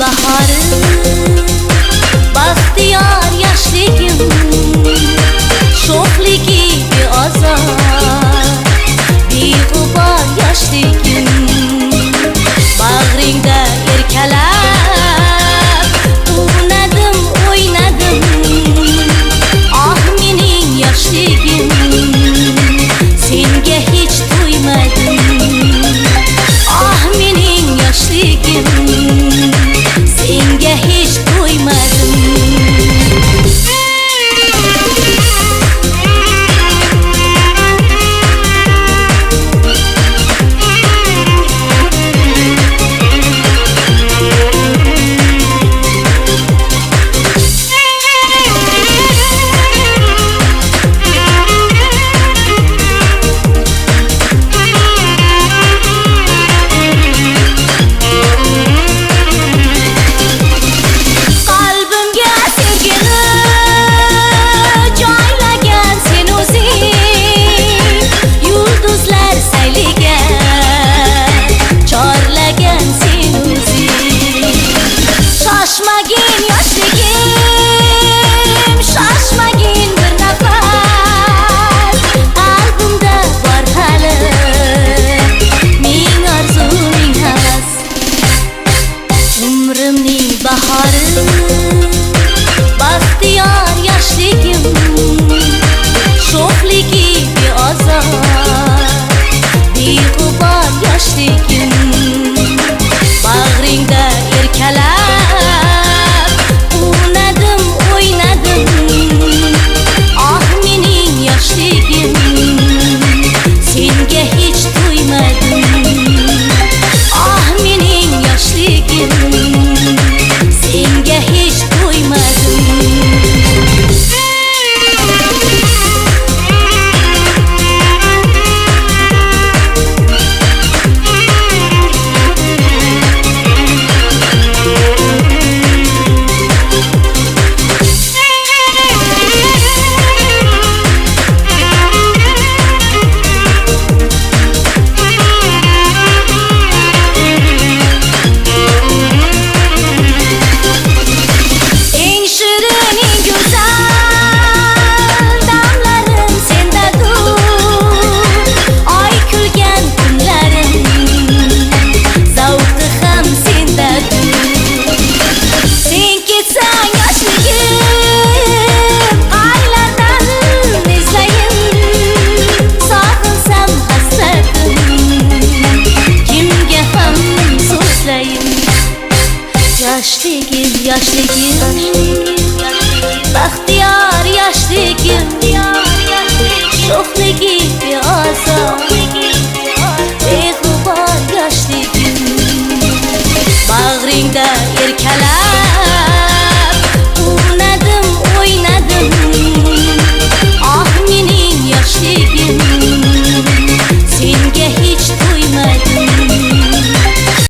baharı, baxtiyar yoshligim, sho'xligi beozor, beg'ubor yoshligim, bag'ringda erkalab unadim, o'ynadim. Ah mening yoshligim, senga hech to'ymadim. Ah mening yoshligim, senga hech to'ymadim. Umrimning bahori, baxtiyar yoshligim, sho'xligi beozor, beg'ubor yoshligim, bag'ringda erkalab unadim, o'ynadim. Ah mening yoshligim, senga hech to'ymadim. Ah mening yoshligim, senga hech to'ymadim. Yoshligim, yoshligim, baxtiyar yoshligim, sho'xligi beozor, beg'ubor yoshligim, bag'ringda erkalab